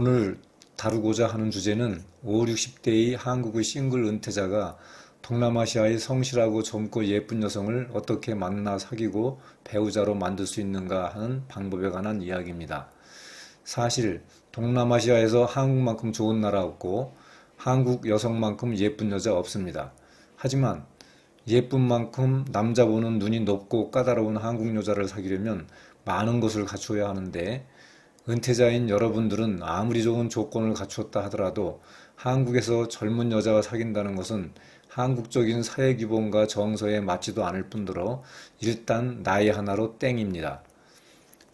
오늘 다루고자 하는 주제는 5, 60대의 한국의 싱글 은퇴자가 동남아시아의 성실하고 젊고 예쁜 여성을 어떻게 만나 사귀고 배우자로 만들 수 있는가 하는 방법에 관한 이야기입니다. 사실 동남아시아에서 한국만큼 좋은 나라 없고 한국 여성만큼 예쁜 여자 없습니다. 하지만 예쁜 만큼 남자 보는 눈이 높고 까다로운 한국 여자를 사귀려면 많은 것을 갖추어야 하는데, 은퇴자인 여러분들은 아무리 좋은 조건을 갖추었다 하더라도 한국에서 젊은 여자와 사귄다는 것은 한국적인 사회 기본과 정서에 맞지도 않을 뿐더러 일단 나이 하나로 땡입니다.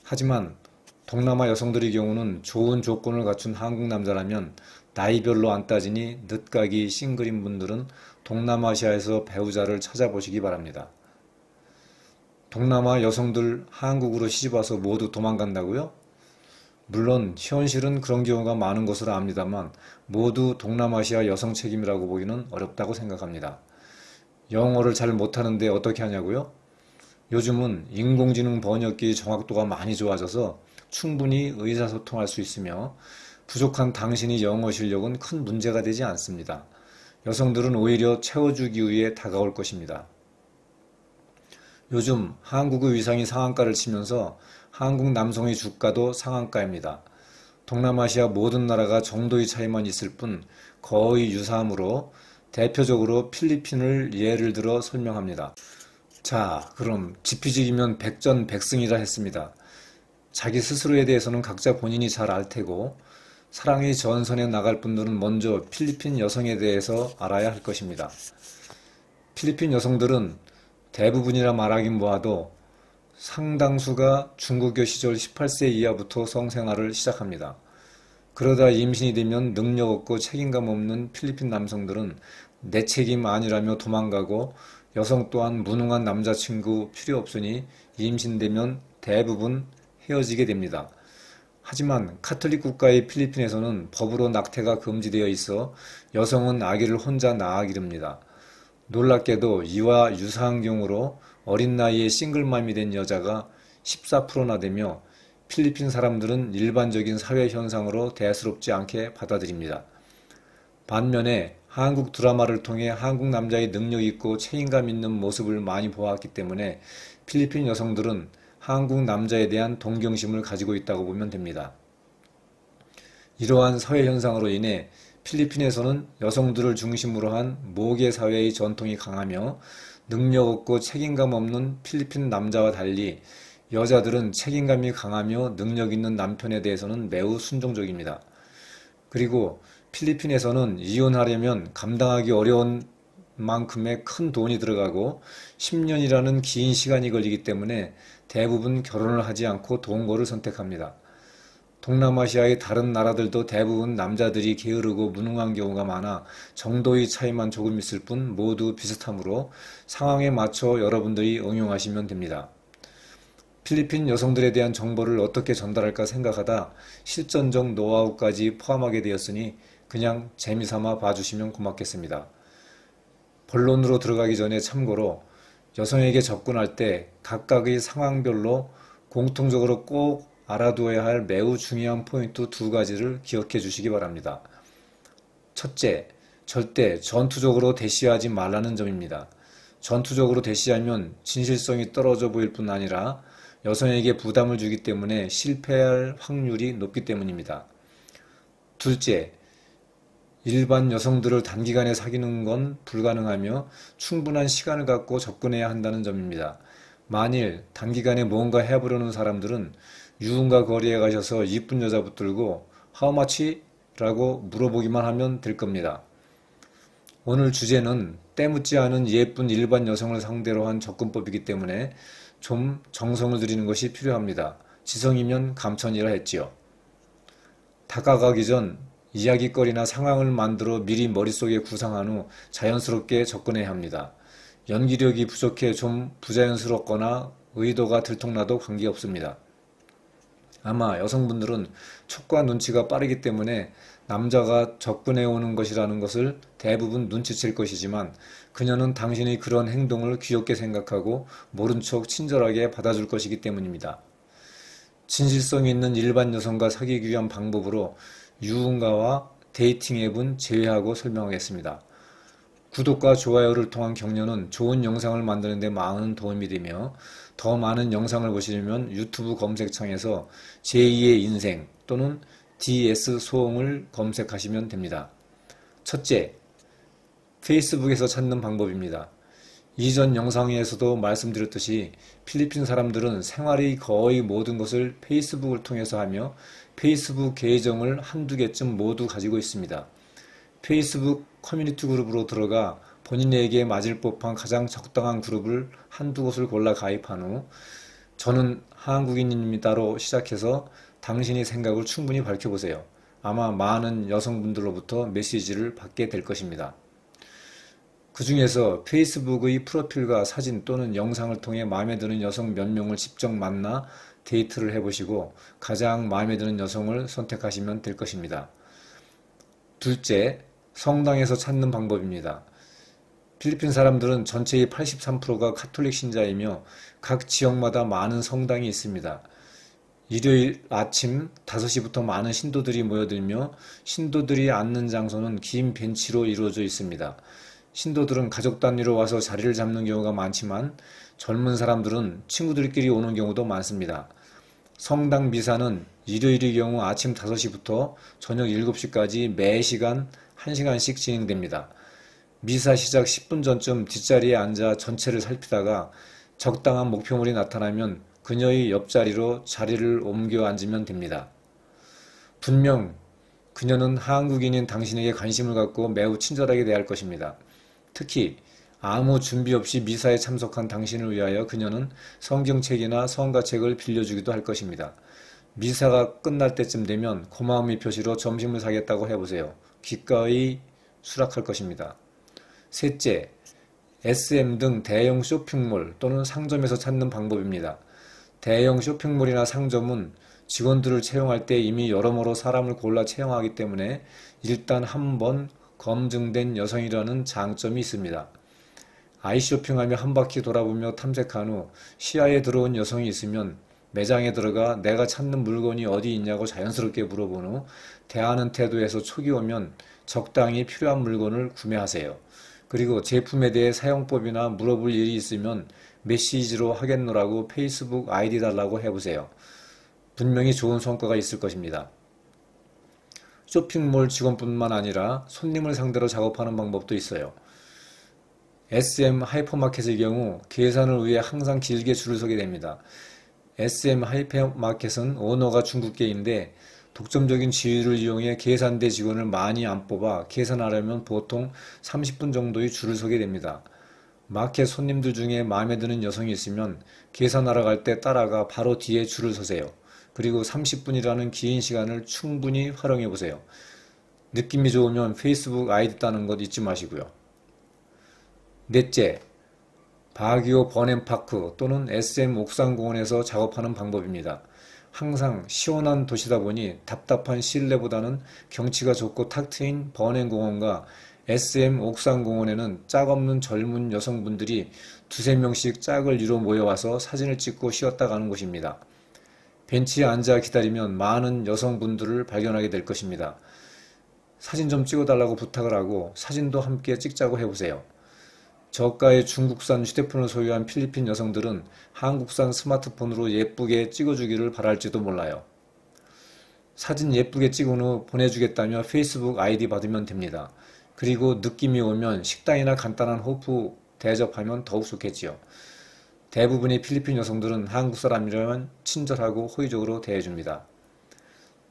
하지만 동남아 여성들의 경우는 좋은 조건을 갖춘 한국 남자라면 나이별로 안 따지니 늦가기 싱글인 분들은 동남아시아에서 배우자를 찾아보시기 바랍니다. 동남아 여성들 한국으로 시집와서 모두 도망간다고요? 물론 현실은 그런 경우가 많은 것으로 압니다만 모두 동남아시아 여성 책임이라고 보기는 어렵다고 생각합니다. 영어를 잘 못하는데 어떻게 하냐고요? 요즘은 인공지능 번역기 정확도가 많이 좋아져서 충분히 의사소통할 수 있으며 부족한 당신의 영어 실력은 큰 문제가 되지 않습니다. 여성들은 오히려 채워주기 위해 다가올 것입니다. 요즘 한국의 위상이 상한가를 치면서 한국 남성의 주가도 상한가입니다. 동남아시아 모든 나라가 정도의 차이만 있을 뿐 거의 유사하므로 대표적으로 필리핀을 예를 들어 설명합니다. 자, 그럼 지피지기면 백전백승이라 했습니다. 자기 스스로에 대해서는 각자 본인이 잘 알 테고 사랑의 전선에 나갈 분들은 먼저 필리핀 여성에 대해서 알아야 할 것입니다. 필리핀 여성들은 대부분이라 말하긴 뭐하도 상당수가 중국교 시절 18세 이하부터 성생활을 시작합니다. 그러다 임신이 되면 능력 없고 책임감 없는 필리핀 남성들은 내 책임 아니라며 도망가고, 여성 또한 무능한 남자친구 필요 없으니 임신되면 대부분 헤어지게 됩니다. 하지만 카톨릭 국가의 필리핀에서는 법으로 낙태가 금지되어 있어 여성은 아기를 혼자 낳아 기릅니다. 놀랍게도 이와 유사한 경우로 어린 나이에 싱글맘이 된 여자가 14%나 되며 필리핀 사람들은 일반적인 사회 현상으로 대수롭지 않게 받아들입니다. 반면에 한국 드라마를 통해 한국 남자의 능력 있고 책임감 있는 모습을 많이 보았기 때문에 필리핀 여성들은 한국 남자에 대한 동경심을 가지고 있다고 보면 됩니다. 이러한 사회 현상으로 인해 필리핀에서는 여성들을 중심으로 한 모계 사회의 전통이 강하며 능력 없고 책임감 없는 필리핀 남자와 달리 여자들은 책임감이 강하며 능력 있는 남편에 대해서는 매우 순종적입니다. 그리고 필리핀에서는 이혼하려면 감당하기 어려운 만큼의 큰 돈이 들어가고 10년이라는 긴 시간이 걸리기 때문에 대부분 결혼을 하지 않고 동거를 선택합니다. 동남아시아의 다른 나라들도 대부분 남자들이 게으르고 무능한 경우가 많아 정도의 차이만 조금 있을 뿐 모두 비슷하므로 상황에 맞춰 여러분들이 응용하시면 됩니다. 필리핀 여성들에 대한 정보를 어떻게 전달할까 생각하다 실전적 노하우까지 포함하게 되었으니 그냥 재미삼아 봐주시면 고맙겠습니다. 본론으로 들어가기 전에 참고로 여성에게 접근할 때 각각의 상황별로 공통적으로 꼭 알아두어야 할 매우 중요한 포인트 두 가지를 기억해 주시기 바랍니다. 첫째, 절대 전투적으로 대시하지 말라는 점입니다. 전투적으로 대시하면 진실성이 떨어져 보일 뿐 아니라 여성에게 부담을 주기 때문에 실패할 확률이 높기 때문입니다. 둘째, 일반 여성들을 단기간에 사귀는 건 불가능하며 충분한 시간을 갖고 접근해야 한다는 점입니다. 만일 단기간에 뭔가 해보려는 사람들은 유흥가 거리에 가셔서 이쁜 여자 붙들고 How much? 라고 물어보기만 하면 될 겁니다. 오늘 주제는 때묻지 않은 예쁜 일반 여성을 상대로 한 접근법이기 때문에 좀 정성을 들이는 것이 필요합니다. 지성이면 감천이라 했지요. 다가가기 전 이야기거리나 상황을 만들어 미리 머릿속에 구상한 후 자연스럽게 접근해야 합니다. 연기력이 부족해 좀 부자연스럽거나 의도가 들통나도 관계없습니다. 아마 여성분들은 촉과 눈치가 빠르기 때문에 남자가 접근해 오는 것이라는 것을 대부분 눈치챌 것이지만 그녀는 당신의 그런 행동을 귀엽게 생각하고 모른 척 친절하게 받아줄 것이기 때문입니다. 진실성 있는 일반 여성과 사귀기 위한 방법으로 유흥가와 데이팅 앱은 제외하고 설명하겠습니다. 구독과 좋아요를 통한 격려는 좋은 영상을 만드는 데 많은 도움이 되며 더 많은 영상을 보시려면 유튜브 검색창에서 제2의 인생 또는 DS 소홍을 검색하시면 됩니다. 첫째, 페이스북에서 찾는 방법입니다. 이전 영상에서도 말씀드렸듯이 필리핀 사람들은 생활의 거의 모든 것을 페이스북을 통해서 하며 페이스북 계정을 한두 개쯤 모두 가지고 있습니다. 페이스북 커뮤니티 그룹으로 들어가 본인에게 맞을 법한 가장 적당한 그룹을 한두 곳을 골라 가입한 후 저는 한국인입니다로 시작해서 당신의 생각을 충분히 밝혀보세요. 아마 많은 여성분들로부터 메시지를 받게 될 것입니다. 그 중에서 페이스북의 프로필과 사진 또는 영상을 통해 마음에 드는 여성 몇 명을 직접 만나 데이트를 해보시고 가장 마음에 드는 여성을 선택하시면 될 것입니다. 둘째, 성당에서 찾는 방법입니다. 필리핀 사람들은 전체의 83%가 카톨릭 신자이며 각 지역마다 많은 성당이 있습니다. 일요일 아침 5시부터 많은 신도들이 모여들며 신도들이 앉는 장소는 긴 벤치로 이루어져 있습니다. 신도들은 가족 단위로 와서 자리를 잡는 경우가 많지만 젊은 사람들은 친구들끼리 오는 경우도 많습니다. 성당 미사는 일요일의 경우 아침 5시부터 저녁 7시까지 매 시간 1시간씩 진행됩니다. 미사 시작 10분 전쯤 뒷자리에 앉아 전체를 살피다가 적당한 목표물이 나타나면 그녀의 옆자리로 자리를 옮겨 앉으면 됩니다. 분명 그녀는 한국인인 당신에게 관심을 갖고 매우 친절하게 대할 것입니다. 특히 아무 준비 없이 미사에 참석한 당신을 위하여 그녀는 성경책이나 성가책을 빌려주기도 할 것입니다. 미사가 끝날 때쯤 되면 고마움의 표시로 점심을 사겠다고 해보세요. 기꺼이 수락할 것입니다. 셋째, SM 등 대형 쇼핑몰 또는 상점에서 찾는 방법입니다. 대형 쇼핑몰이나 상점은 직원들을 채용할 때 이미 여러모로 사람을 골라 채용하기 때문에 일단 한번 검증된 여성이라는 장점이 있습니다. 아이쇼핑하며 한 바퀴 돌아보며 탐색한 후 시야에 들어온 여성이 있으면 매장에 들어가 내가 찾는 물건이 어디 있냐고 자연스럽게 물어본 후 대하는 태도에서 촉이 오면 적당히 필요한 물건을 구매하세요. 그리고 제품에 대해 사용법이나 물어볼 일이 있으면 메시지로 하겠노라고 페이스북 아이디 달라고 해보세요. 분명히 좋은 성과가 있을 것입니다. 쇼핑몰 직원뿐만 아니라 손님을 상대로 작업하는 방법도 있어요. SM 하이퍼마켓의 경우 계산을 위해 항상 길게 줄을 서게 됩니다. SM 하이퍼마켓은 오너가 중국계인데 독점적인 지위를 이용해 계산대 직원을 많이 안 뽑아 계산하려면 보통 30분 정도의 줄을 서게 됩니다. 마켓 손님들 중에 마음에 드는 여성이 있으면 계산하러 갈 때 따라가 바로 뒤에 줄을 서세요. 그리고 30분이라는 긴 시간을 충분히 활용해 보세요. 느낌이 좋으면 페이스북 아이디 따는 것 잊지 마시고요. 넷째, 바기오 버넨파크 또는 SM 옥상공원에서 작업하는 방법입니다. 항상 시원한 도시다 보니 답답한 실내보다는 경치가 좋고 탁 트인 버넨공원과 SM 옥상공원에는 짝 없는 젊은 여성분들이 두세 명씩 짝을 이뤄 모여와서 사진을 찍고 쉬었다 가는 곳입니다. 벤치에 앉아 기다리면 많은 여성분들을 발견하게 될 것입니다. 사진 좀 찍어달라고 부탁을 하고 사진도 함께 찍자고 해보세요. 저가의 중국산 휴대폰을 소유한 필리핀 여성들은 한국산 스마트폰으로 예쁘게 찍어주기를 바랄지도 몰라요. 사진 예쁘게 찍은 후 보내주겠다며 페이스북 아이디 받으면 됩니다. 그리고 느낌이 오면 식당이나 간단한 호프 대접하면 더욱 좋겠지요. 대부분의 필리핀 여성들은 한국 사람이라면 친절하고 호의적으로 대해줍니다.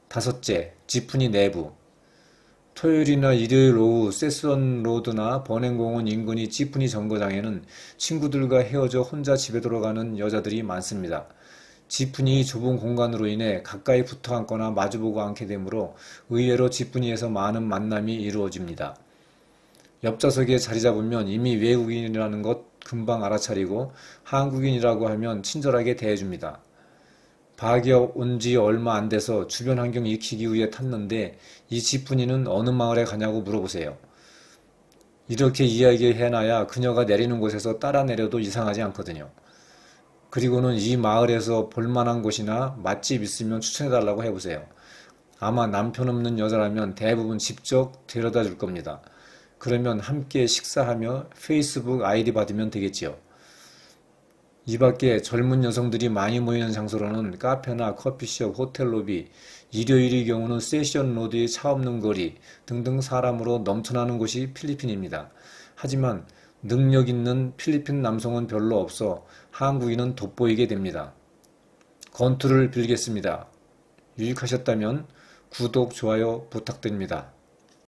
다섯째, 지프니 내부. 토요일이나 일요일 오후 세스원 로드나 버넨공원 인근의 지프니 정거장에는 친구들과 헤어져 혼자 집에 돌아가는 여자들이 많습니다. 지프니 좁은 공간으로 인해 가까이 붙어 앉거나 마주보고 앉게 되므로 의외로 지프니에서 많은 만남이 이루어집니다. 옆좌석에 자리 잡으면 이미 외국인이라는 것 금방 알아차리고 한국인이라고 하면 친절하게 대해줍니다. 바기업 온 지 얼마 안 돼서 주변 환경 익히기 위해 탔는데 이 지프니는 어느 마을에 가냐고 물어보세요. 이렇게 이야기해놔야 그녀가 내리는 곳에서 따라 내려도 이상하지 않거든요. 그리고는 이 마을에서 볼만한 곳이나 맛집 있으면 추천해달라고 해보세요. 아마 남편 없는 여자라면 대부분 직접 데려다 줄 겁니다. 그러면 함께 식사하며 페이스북 아이디 받으면 되겠지요. 이 밖에 젊은 여성들이 많이 모이는 장소로는 카페나 커피숍, 호텔 로비, 일요일의 경우는 세션 로드의 차 없는 거리 등등 사람으로 넘쳐나는 곳이 필리핀입니다. 하지만 능력 있는 필리핀 남성은 별로 없어 한국인은 돋보이게 됩니다. 건투를 빌겠습니다. 유익하셨다면 구독, 좋아요 부탁드립니다.